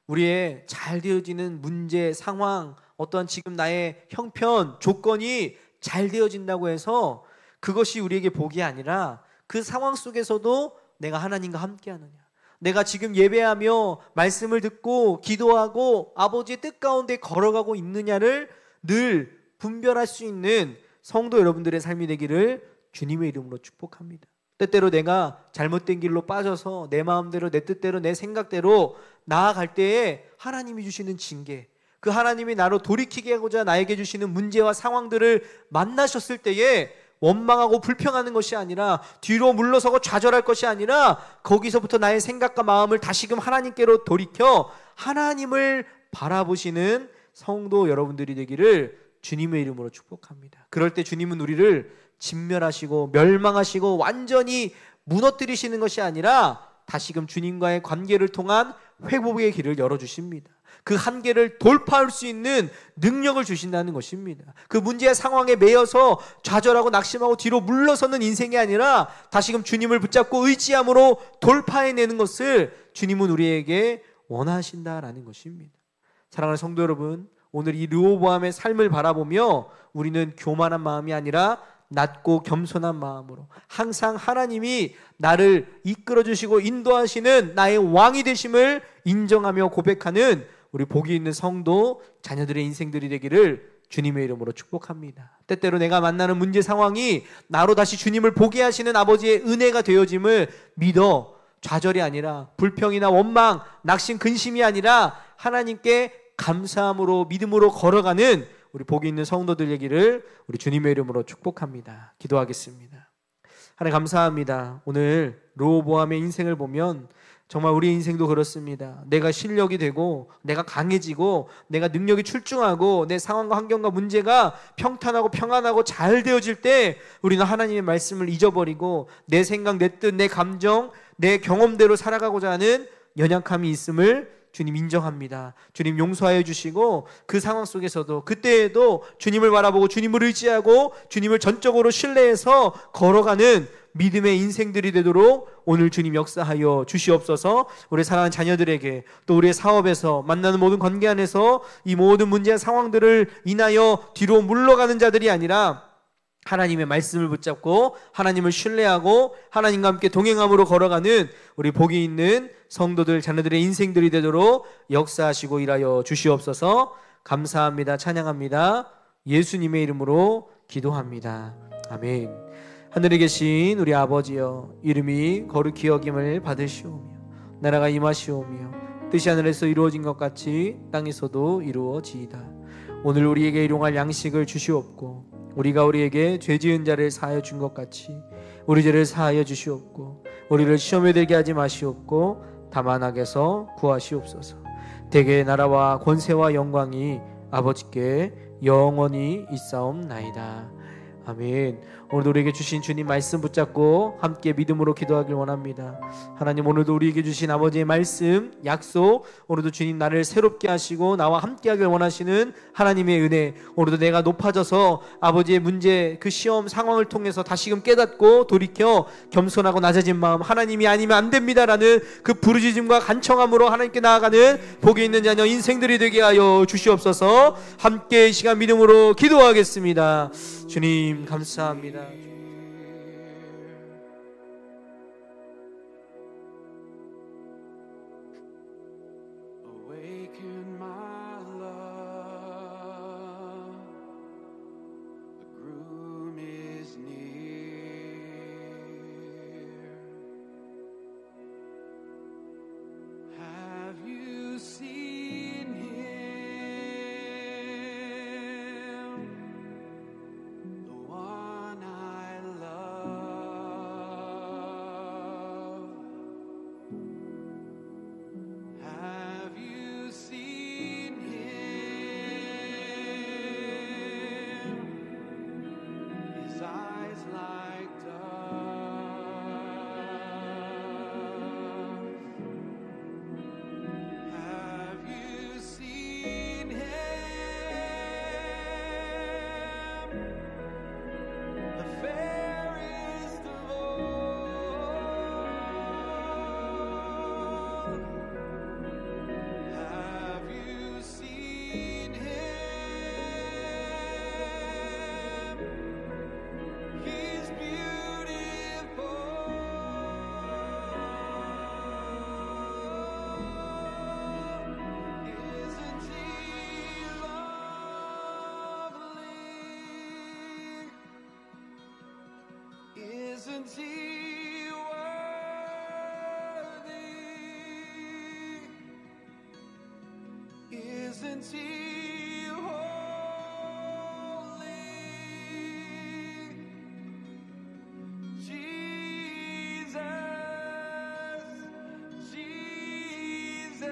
[SPEAKER 1] 우리의 잘 되어지는 문제, 상황, 어떠한 지금 나의 형편, 조건이 잘 되어진다고 해서 그것이 우리에게 복이 아니라 그 상황 속에서도 내가 하나님과 함께 하느냐, 내가 지금 예배하며 말씀을 듣고 기도하고 아버지의 뜻 가운데 걸어가고 있느냐를 늘 분별할 수 있는 성도 여러분들의 삶이 되기를 주님의 이름으로 축복합니다. 때때로 내가 잘못된 길로 빠져서 내 마음대로, 내 뜻대로, 내 생각대로 나아갈 때에 하나님이 주시는 징계, 그 하나님이 나로 돌이키게 하고자 나에게 주시는 문제와 상황들을 만나셨을 때에 원망하고 불평하는 것이 아니라, 뒤로 물러서고 좌절할 것이 아니라 거기서부터 나의 생각과 마음을 다시금 하나님께로 돌이켜 하나님을 바라보시는 성도 여러분들이 되기를 주님의 이름으로 축복합니다. 그럴 때 주님은 우리를 진멸하시고 멸망하시고 완전히 무너뜨리시는 것이 아니라 다시금 주님과의 관계를 통한 회복의 길을 열어주십니다. 그 한계를 돌파할 수 있는 능력을 주신다는 것입니다. 그 문제의 상황에 매여서 좌절하고 낙심하고 뒤로 물러서는 인생이 아니라 다시금 주님을 붙잡고 의지함으로 돌파해내는 것을 주님은 우리에게 원하신다라는 것입니다. 사랑하는 성도 여러분, 오늘 이 르호보암의 삶을 바라보며 우리는 교만한 마음이 아니라 낮고 겸손한 마음으로 항상 하나님이 나를 이끌어주시고 인도하시는 나의 왕이 되심을 인정하며 고백하는 우리 복이 있는 성도 자녀들의 인생들이 되기를 주님의 이름으로 축복합니다. 때때로 내가 만나는 문제 상황이 나로 다시 주님을 보게 하시는 아버지의 은혜가 되어짐을 믿어 좌절이 아니라 불평이나 원망, 낙심, 근심이 아니라 하나님께 감사함으로 믿음으로 걸어가는 우리 복이 있는 성도들 되기를 우리 주님의 이름으로 축복합니다. 기도하겠습니다. 하나님 감사합니다. 오늘 르호보암의 인생을 보면 정말 우리 인생도 그렇습니다. 내가 실력이 되고 내가 강해지고 내가 능력이 출중하고 내 상황과 환경과 문제가 평탄하고 평안하고 잘 되어질 때 우리는 하나님의 말씀을 잊어버리고 내 생각, 내 뜻, 내 감정, 내 경험대로 살아가고자 하는 연약함이 있음을 주님 인정합니다. 주님 용서하여 주시고 그 상황 속에서도 그때에도 주님을 바라보고 주님을 의지하고 주님을 전적으로 신뢰해서 걸어가는 믿음의 인생들이 되도록 오늘 주님 역사하여 주시옵소서. 우리 사랑하는 자녀들에게 또 우리의 사업에서 만나는 모든 관계 안에서 이 모든 문제와 상황들을 인하여 뒤로 물러가는 자들이 아니라 하나님의 말씀을 붙잡고 하나님을 신뢰하고 하나님과 함께 동행함으로 걸어가는 우리 복이 있는 성도들 자녀들의 인생들이 되도록 역사하시고 일하여 주시옵소서. 감사합니다. 찬양합니다. 예수님의 이름으로 기도합니다. 아멘. 하늘에 계신 우리 아버지여, 이름이 거룩히 여김을 받으시오며 나라가 임하시오며 뜻이 하늘에서 이루어진 것 같이 땅에서도 이루어지이다. 오늘 우리에게 일용할 양식을 주시옵고 우리가 우리에게 죄 지은 자를 사하여 준 것 같이 우리 죄를 사하여 주시옵고 우리를 시험에 들게 하지 마시옵고 다만 악에서 구하시옵소서. 대개의 나라와 권세와 영광이 아버지께 영원히 있사옵나이다. 아멘. 오늘도 우리에게 주신 주님 말씀 붙잡고 함께 믿음으로 기도하길 원합니다. 하나님, 오늘도 우리에게 주신 아버지의 말씀, 약속, 오늘도 주님 나를 새롭게 하시고 나와 함께 하길 원하시는 하나님의 은혜, 오늘도 내가 높아져서 아버지의 문제, 그 시험 상황을 통해서 다시금 깨닫고 돌이켜 겸손하고 낮아진 마음, 하나님이 아니면 안 됩니다라는 그 부르짖음과 간청함으로 하나님께 나아가는 복이 있는 자녀 인생들이 되게 하여 주시옵소서. 함께 이 시간 믿음으로 기도하겠습니다. 주님 감사합니다.
[SPEAKER 2] Awaken my love, the groom is near. Have you seen him, the one I love? Have you seen him? His eyes like doves. Have you seen him? The fairest of all. Have you seen him? He's beautiful. Isn't he lovely? Isn't he worthy? Isn't he holy? Jesus, Jesus.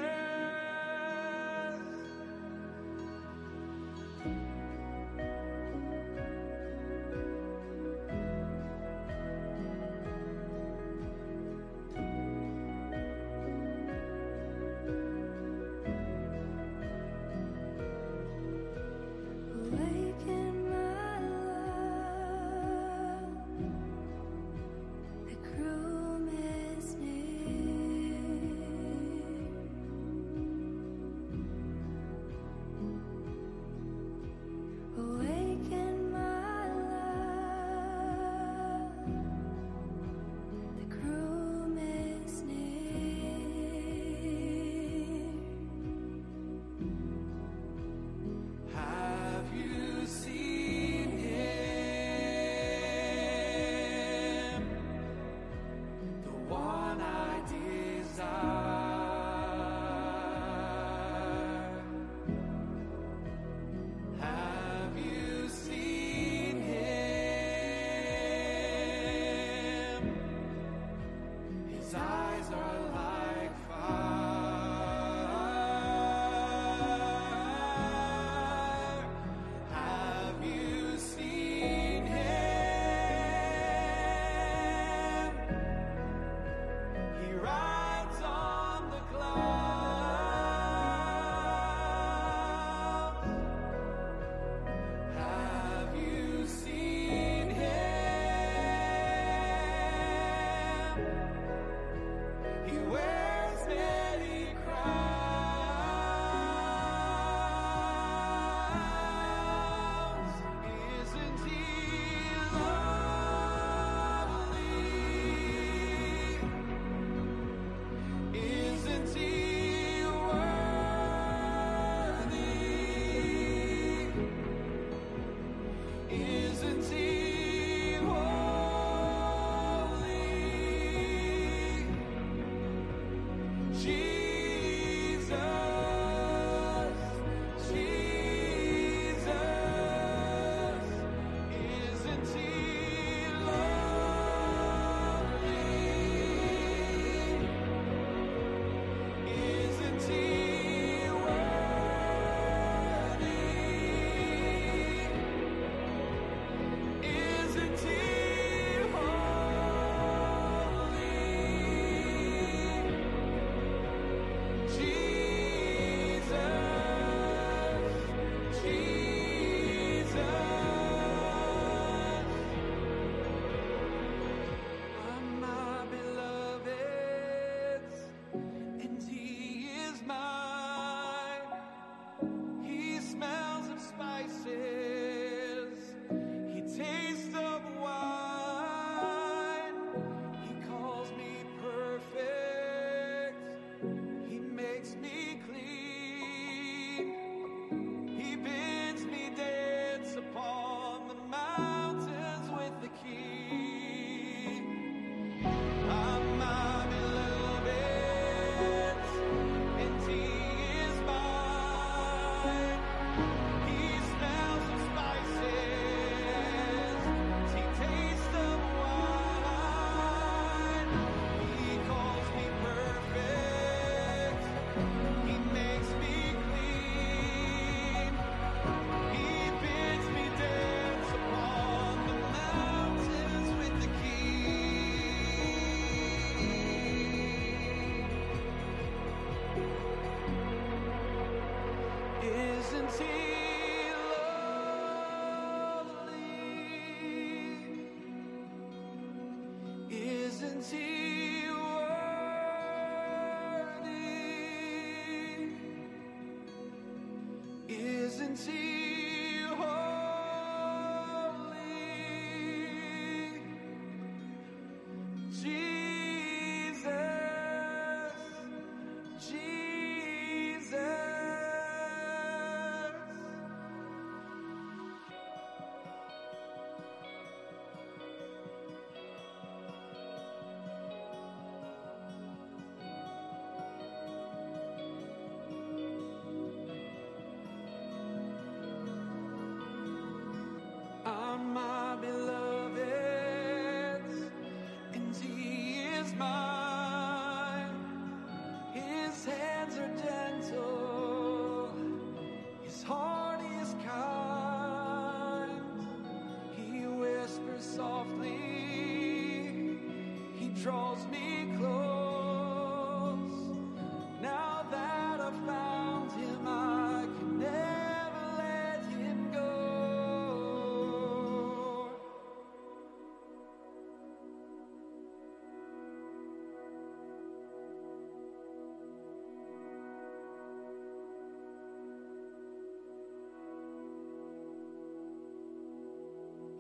[SPEAKER 2] Isn't he lovely? Isn't he worthy? Isn't he holy? Jesus, Jesus. On my beloved's, and he is mine. His hands are gentle, his heart is kind. He whispers softly, he draws me close. Now that I've found him, I can never let him go.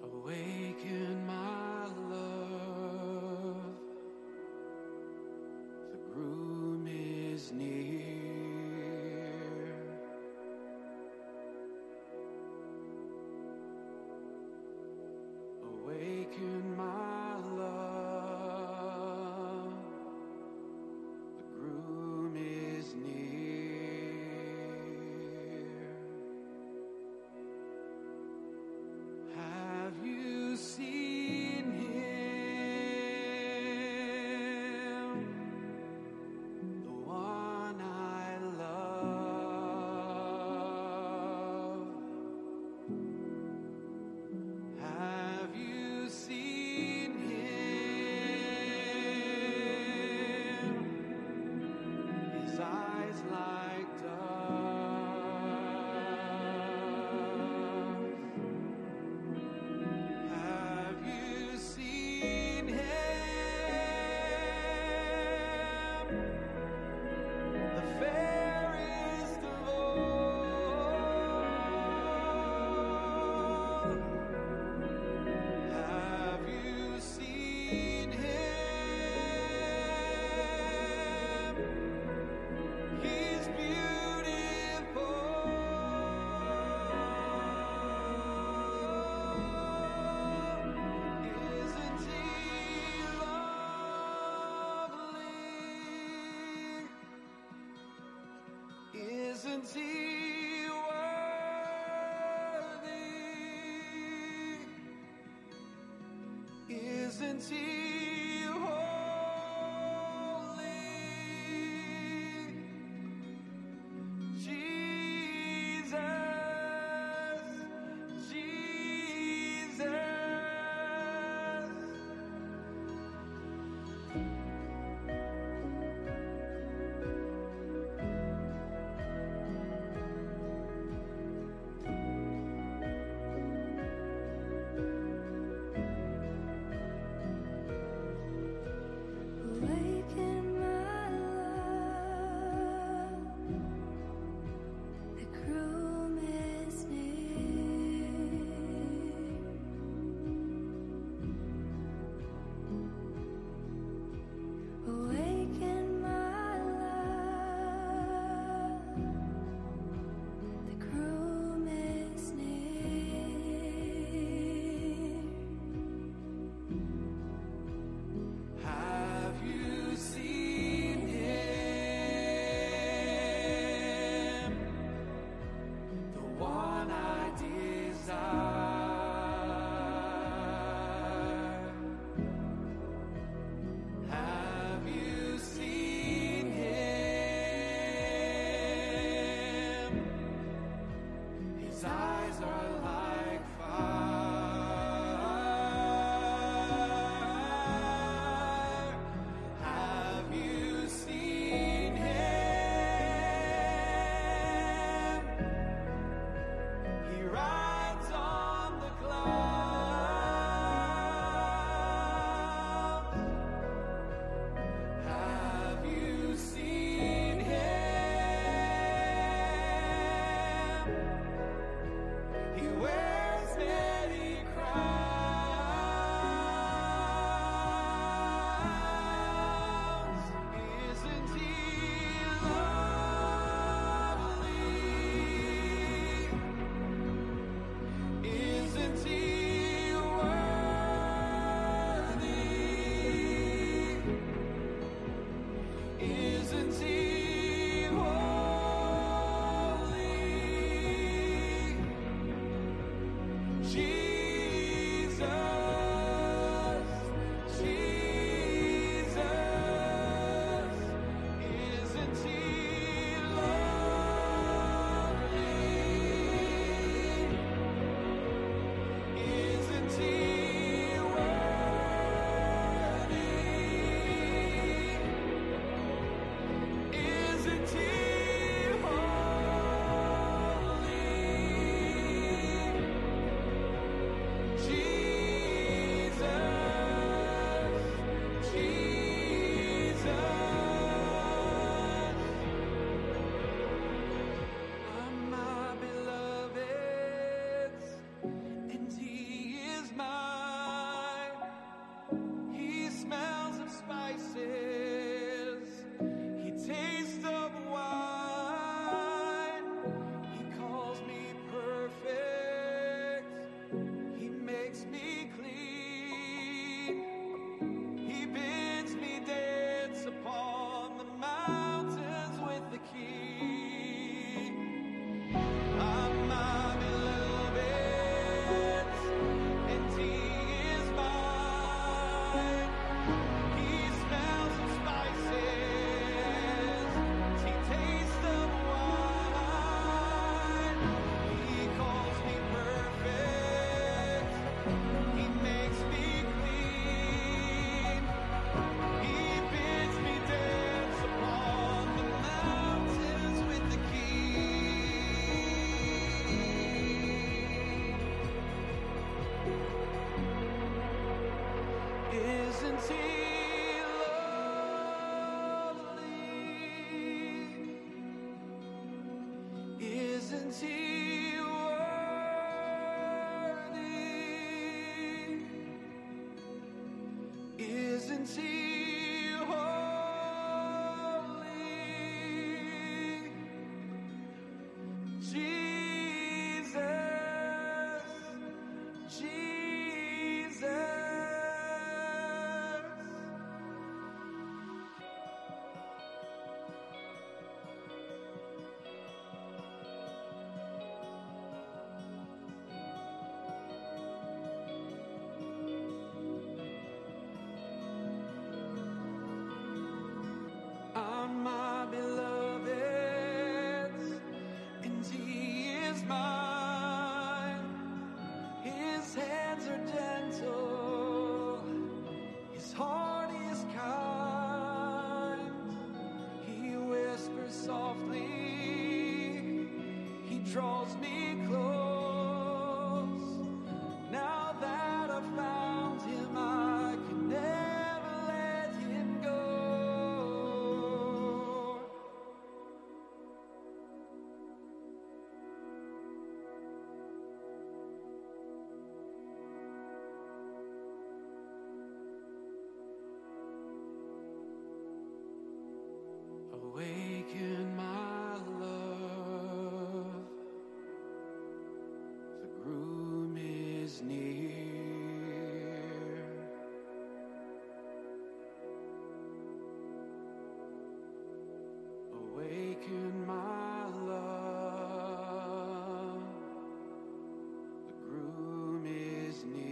[SPEAKER 2] Awaken my love, the groom is near. Awaken my love, the groom is near. Have you seen him, the one I love? Have you seen him, his eyes like doves? Have you seen him, the fairest of all? Have you seen him? He's beautiful. Isn't he lovely? Isn't he worthy? Isn't he holy? Jesus, Jesus. Isn't he lovely? Isn't he worthy? Isn't he holy? Jesus, Jesus. On my beloved's, and he is mine. His hands are gentle, his heart is kind. He whispers softly, he draws me close. Now that I've found him, I can never let him go. Awaken my love, the groom is near. Awaken my love, the groom is near.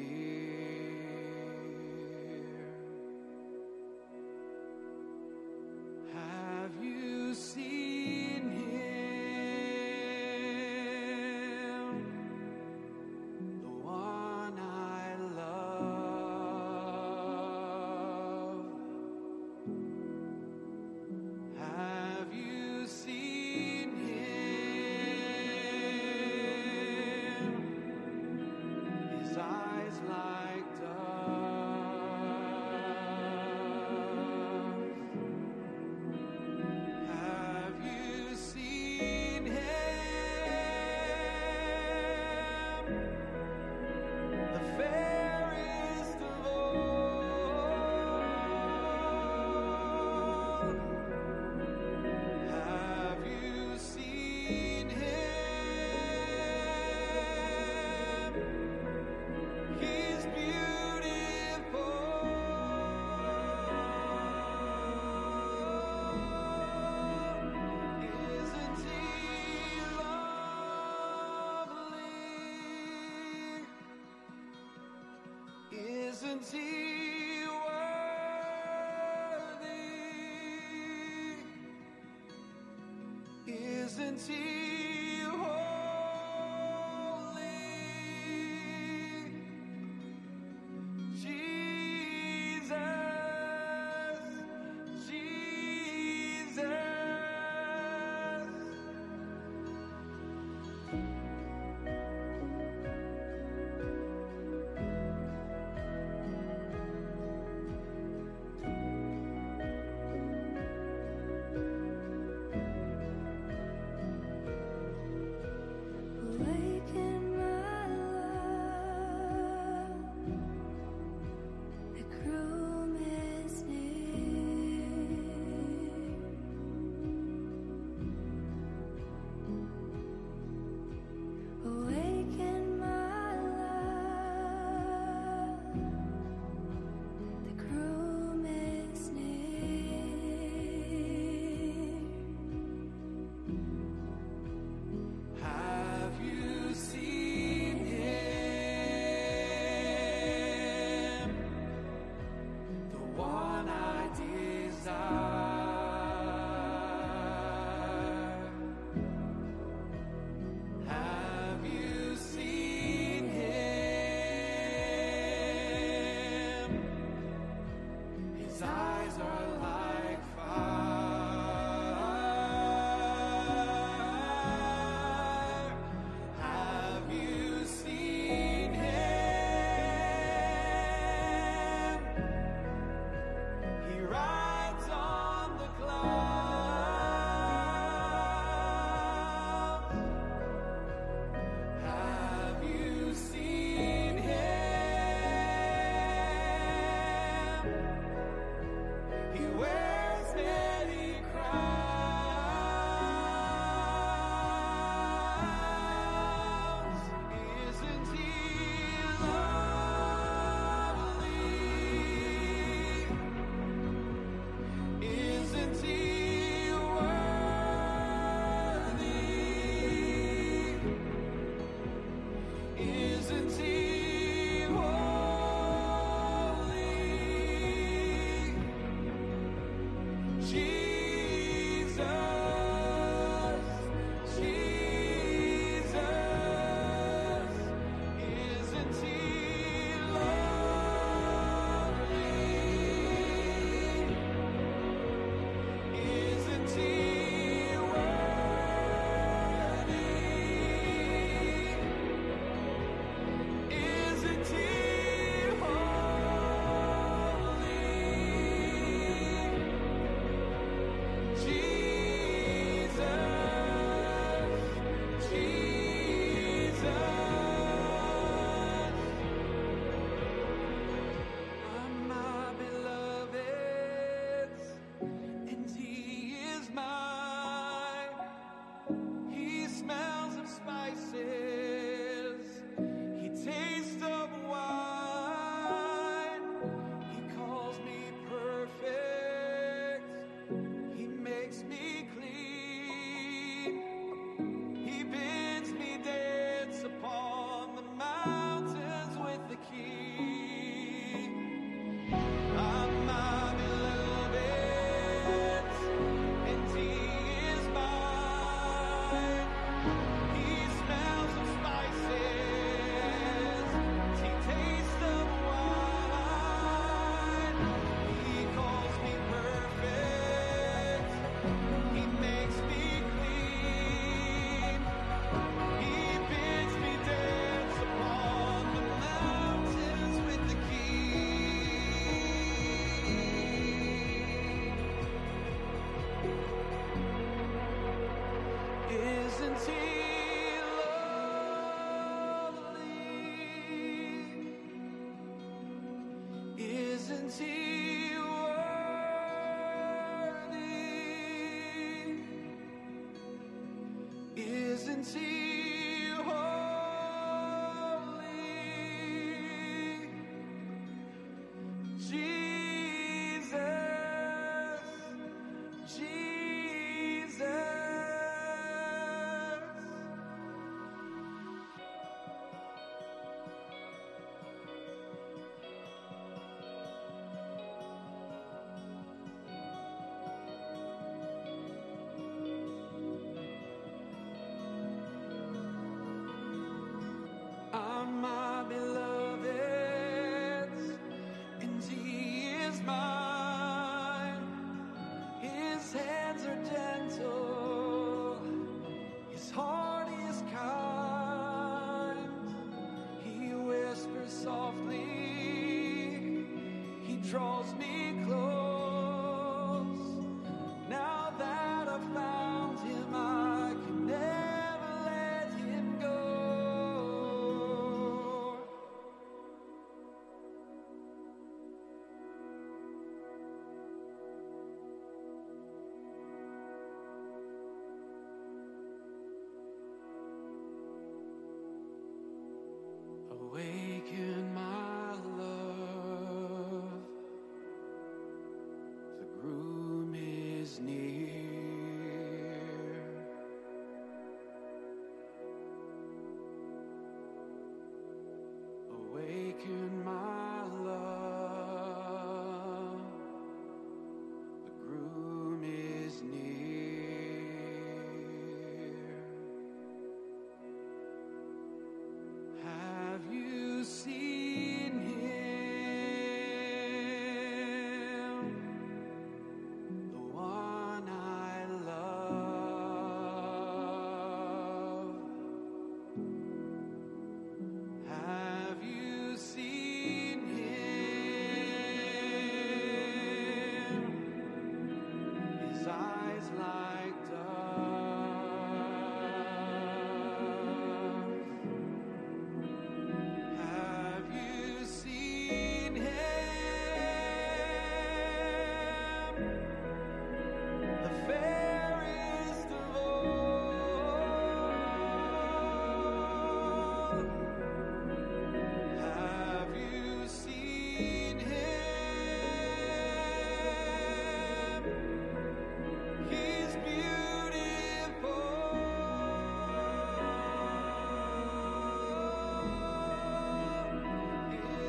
[SPEAKER 2] Have you seen him, the one I love? Have you seen him, his eyes like doves? Have you seen him, the fairest of all? Have you seen him? He's beautiful. Isn't he lovely? Isn't he worthy? Isn't he holy? Jesus, Jesus. Isn't he lovely? Isn't he worthy? Isn't he holy? Jesus, Jesus. I'm my beloved's, and he is mine. His hands are gentle, his heart is kind. He whispers softly, he draws me close. Now that I've found him, I can never let him go. Awaken my love, the groom is near. Awaken my love, the groom is near. Have you seen him, the one I love? Have you seen him, his eyes like doves? Have you seen him, the fairest of all? Have you seen him? He's beautiful.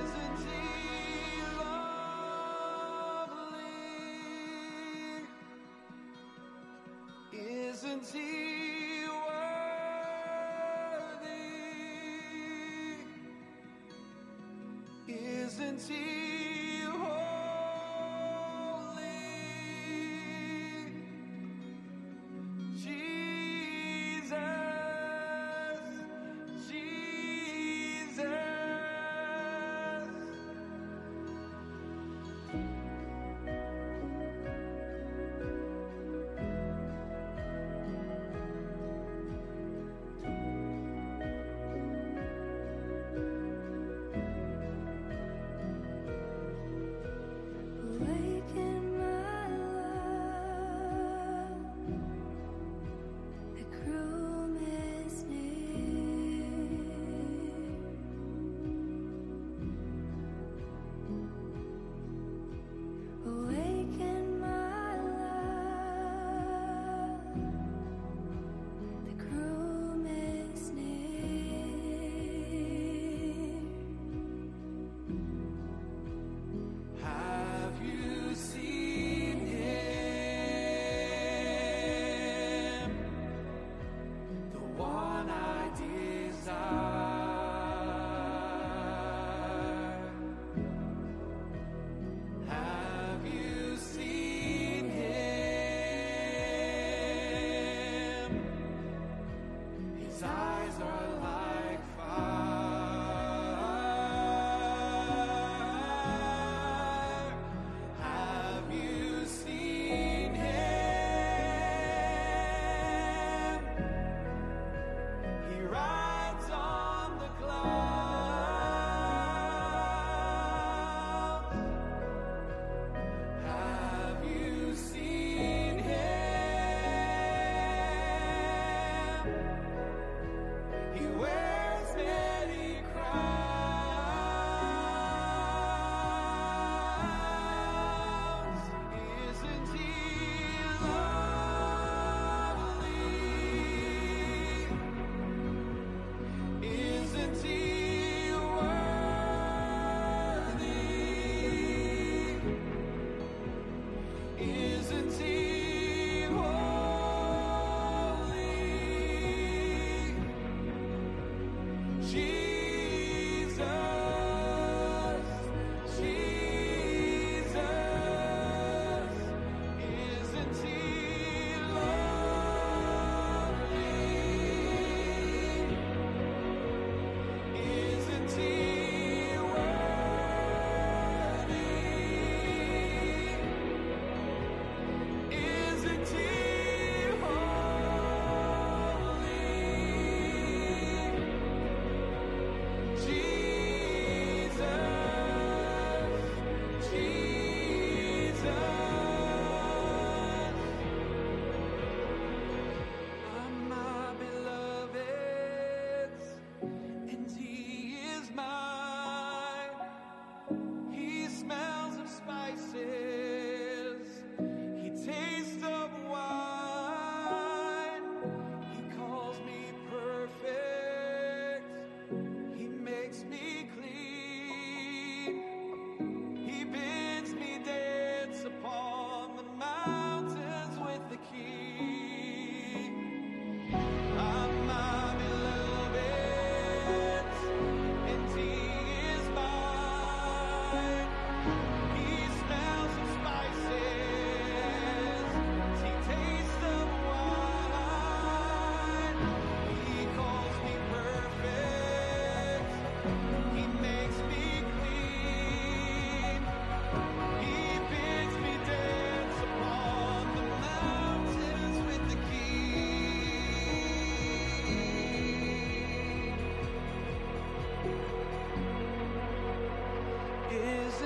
[SPEAKER 2] Isn't he lovely? Isn't he worthy? Isn't he holy? Jesus, Jesus.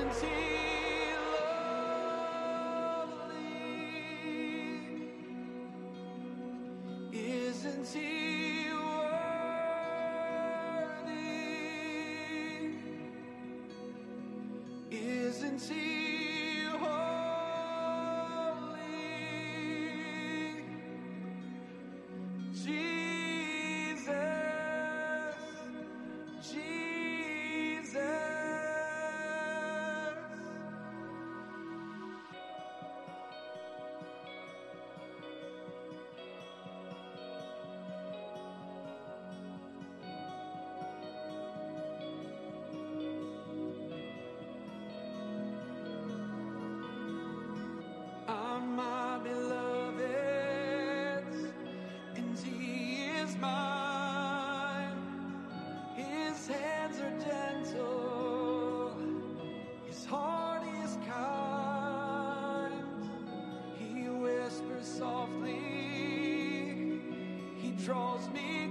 [SPEAKER 2] Isn't he lovely? Isn't he worthy? Isn't he holy? Jesus, Jesus. I'm my beloved's, and he is mine. His hands are gentle, his heart is kind. He whispers softly, he draws me